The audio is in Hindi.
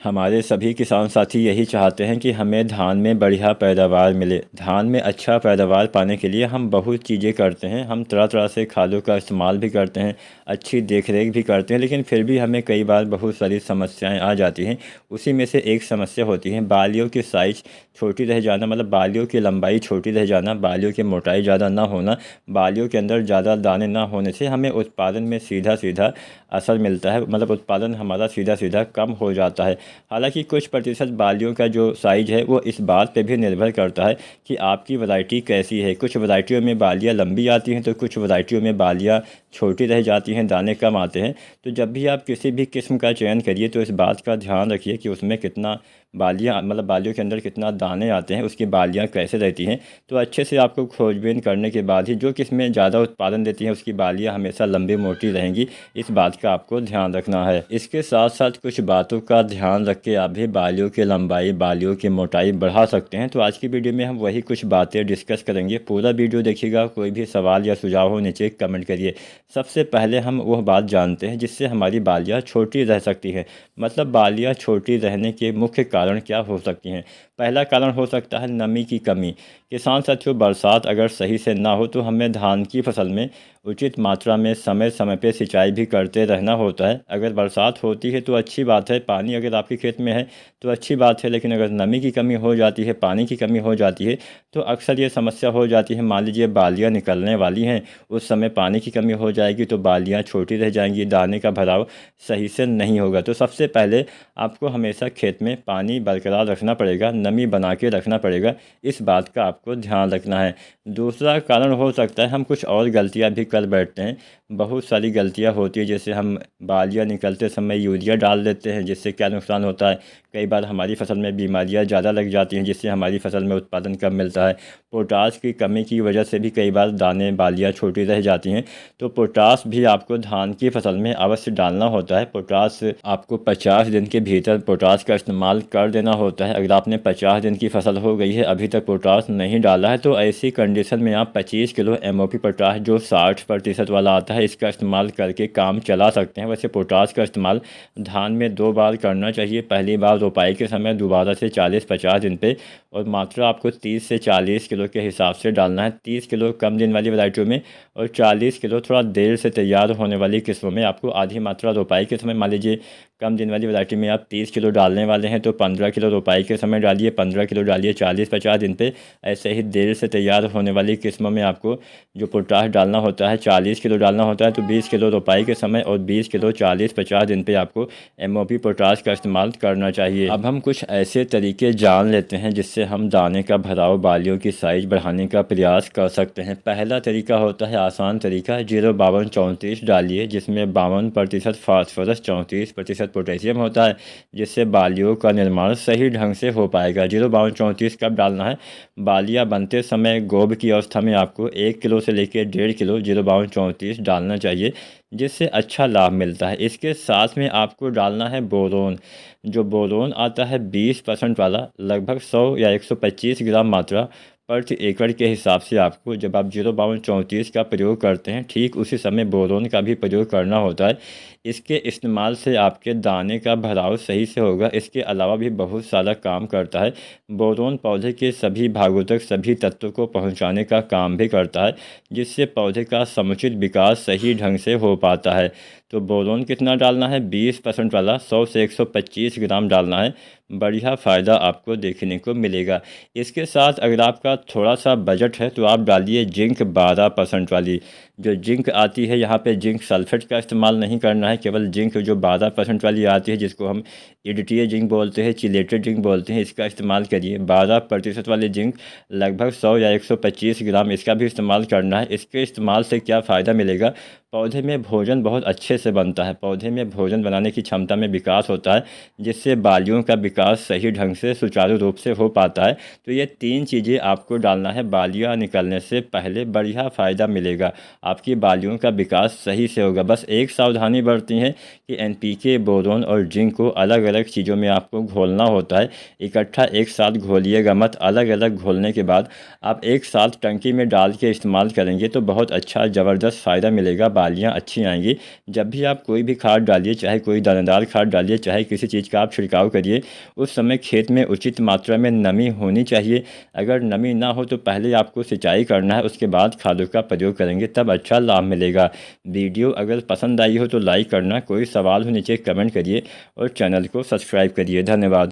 हमारे सभी किसान साथी यही चाहते हैं कि हमें धान में बढ़िया पैदावार मिले। धान में अच्छा पैदावार पाने के लिए हम बहुत चीज़ें करते हैं। हम तरह तरह से खादों का इस्तेमाल भी करते हैं, अच्छी देखरेख भी करते हैं, लेकिन फिर भी हमें कई बार बहुत सारी समस्याएं आ जाती हैं। उसी में से एक समस्या होती है बालियों की साइज़ छोटी रह जाना, मतलब बालियों की लंबाई छोटी रह जाना, बालियों की मोटाई ज़्यादा ना होना, बालियों के अंदर ज़्यादा दाने ना होने से हमें उत्पादन में सीधा सीधा असर मिलता है, मतलब उत्पादन हमारा सीधा सीधा कम हो जाता है। हालांकि कुछ प्रतिशत बालियों का जो साइज़ है वो इस बात पे भी निर्भर करता है कि आपकी वैरायटी कैसी है। कुछ वैरायटियों में बालियाँ लंबी आती हैं तो कुछ वैरायटियों में बालियाँ छोटी रह जाती हैं, दाने कम आते हैं। तो जब भी आप किसी भी किस्म का चयन करिए तो इस बात का ध्यान रखिए कि उसमें कितना बालियाँ, मतलब बालियों के अंदर कितना दाने आते हैं, उसकी बालियाँ कैसे रहती हैं। तो अच्छे से आपको खोजबीन करने के बाद ही जो किस्में ज़्यादा उत्पादन देती हैं उसकी बालियाँ हमेशा लंबी मोटी रहेंगी, इस बात का आपको ध्यान रखना है। इसके साथ साथ कुछ बातों का ध्यान रख के आप भी बालियों की लंबाई, बालियों की मोटाई बढ़ा सकते हैं। तो आज की वीडियो में हम वही कुछ बातें डिस्कस करेंगे। पूरा वीडियो देखिएगा। कोई भी सवाल या सुझाव हो नीचे कमेंट करिए। सबसे पहले हम वह बात जानते हैं जिससे हमारी बालियाँ छोटी रह सकती हैं। मतलब बालियाँ छोटी रहने के मुख्य कारण क्या हो सकती हैं। पहला कारण हो सकता है नमी की कमी। किसान साथियों, बरसात अगर सही से ना हो तो हमें धान की फसल में उचित मात्रा में समय समय पे सिंचाई भी करते रहना होता है। अगर बरसात होती है तो अच्छी बात है, पानी अगर आपके खेत में है तो अच्छी बात है, लेकिन अगर नमी की कमी हो जाती है, पानी की कमी हो जाती है तो अक्सर ये समस्या हो जाती है। मान लीजिए बालियाँ निकलने वाली हैं, उस समय पानी की कमी हो जाएगी तो बालियाँ छोटी रह जाएंगी, दाने का भराव सही से नहीं होगा। तो सबसे पहले आपको हमेशा खेत में पानी बरकरार रखना पड़ेगा, नमी बना के रखना पड़ेगा, इस बात का आपको ध्यान रखना है। दूसरा कारण हो सकता है हम कुछ और गलतियां भी कर बैठते हैं। बहुत सारी गलतियां होती है, जैसे हम बालियां निकलते समय यूरिया डाल देते हैं, जिससे क्या नुकसान होता है, कई बार हमारी फसल में बीमारियां ज़्यादा लग जाती हैं, जिससे हमारी फसल में उत्पादन कम मिलता है। पोटास की कमी की वजह से भी कई बार दाने, बालियाँ छोटी रह जाती हैं। तो पोटास भी आपको धान की फसल में अवश्य डालना होता है। पोटास आपको 50 दिन के भीतर पोटास का इस्तेमाल कर देना होता है। अगर आपने 50 दिन की फसल हो गई है, अभी तक पोटास नहीं डाला है, तो ऐसी कंडीशन में आप 25 किलो MOP पोटास जो 60% वाला आता है, इसका इस्तेमाल करके काम चला सकते हैं। वैसे पोटास का इस्तेमाल धान में 2 बार करना चाहिए। पहली बार रोपाई के समय, दोबारा से 40-50 दिन पे, और मात्रा आपको 30 से 40 किलो के हिसाब से डालना है। 30 किलो कम दिन वाली वैरायटियों में और 40 किलो थोड़ा देर से तैयार होने वाली किस्मों में आपको आधी मात्रा रोपाई के समय, मान लीजिए कम दिन वाली वैरायटी में आप 30 किलो डालने वाले हैं तो 15 किलो रोपाई के समय डालिए, 15 किलो डालिए 40-50 दिन पे। ऐसे ही देर से तैयार होने वाली किस्मों में आपको जो पोटास डालना होता है 40 किलो डालना होता है, तो 20 किलो रोपाई के समय और 20 किलो 40-50 दिन पे आपको MOP पोटास का इस्तेमाल करना चाहिए। अब हम कुछ ऐसे तरीके जान लेते हैं जिससे हम दाने का भराव, बालियों की साइज बढ़ाने का प्रयास कर सकते हैं। पहला तरीका होता है आसान तरीका, 0-52-34 डालिए, जिसमें 52% फास्फोरस, 34% पोटेशियम होता है, जिससे बालियों का निर्माण सही ढंग से हो पाएगा। 0-52-34 कब डालना है? बालियाँ बनते समय गोब की अवस्था में आपको 1 किलो से लेकर 1.5 किलो 0-52-34 डालना चाहिए, जिससे अच्छा लाभ मिलता है। इसके साथ में आपको डालना है बोरोन। जो बोरोन आता है 20% वाला, लगभग 100 या 125 ग्राम मात्रा प्रति एकड़ के हिसाब से आपको, जब आप 0-52-34 का प्रयोग करते हैं, ठीक उसी समय बोरोन का भी प्रयोग करना होता है। इसके इस्तेमाल से आपके दाने का भराव सही से होगा। इसके अलावा भी बहुत सारा काम करता है। बोरोन पौधे के सभी भागों तक सभी तत्वों को पहुंचाने का काम भी करता है, जिससे पौधे का समुचित विकास सही ढंग से हो पाता है। तो बोरोन कितना डालना है? 20% वाला, 100 से 125 ग्राम डालना है। बढ़िया फ़ायदा आपको देखने को मिलेगा। इसके साथ अगर आपका थोड़ा सा बजट है तो आप डालिए जिंक 12% वाली। जो जिंक आती है, यहाँ पे जिंक सल्फेट का इस्तेमाल नहीं करना है, केवल जिंक जो 12% वाली आती है, जिसको हम EDTA जिंक बोलते हैं, चिलेटेड जिंक बोलते हैं, इसका इस्तेमाल करिए। 12% वाले जिंक लगभग 100 या 125 ग्राम, इसका भी इस्तेमाल करना है। इसके इस्तेमाल से क्या फ़ायदा मिलेगा? पौधे में भोजन बहुत अच्छे से बनता है, पौधे में भोजन बनाने की क्षमता में विकास होता है, जिससे बालियों का विकास सही ढंग से सुचारू रूप से हो पाता है। तो ये 3 चीज़ें आपको डालना है। बालियाँ निकलने से पहले बढ़िया फ़ायदा मिलेगा, आपकी बालियों का विकास सही से होगा। बस एक सावधानी बरती है कि NPK, बोरोन और जिंक को अलग अलग चीज़ों में आपको घोलना होता है। इकट्ठा एक साथ घोलिएगा मत। अलग अलग घोलने के बाद आप एक साथ टंकी में डाल के इस्तेमाल करेंगे तो बहुत अच्छा ज़बरदस्त फ़ायदा मिलेगा बालियाँ अच्छी आएंगी। जब भी आप कोई भी खाद डालिए, चाहे कोई दानेदार खाद डालिए, चाहे किसी चीज़ का आप छिड़काव करिए, उस समय खेत में उचित मात्रा में नमी होनी चाहिए। अगर नमी ना हो तो पहले आपको सिंचाई करना है, उसके बाद खादों का प्रयोग करेंगे, तब अच्छा लाभ मिलेगा। वीडियो अगर पसंद आई हो तो लाइक करना, कोई सवाल हो नीचे कमेंट करिए और चैनल को सब्सक्राइब करिए। धन्यवाद।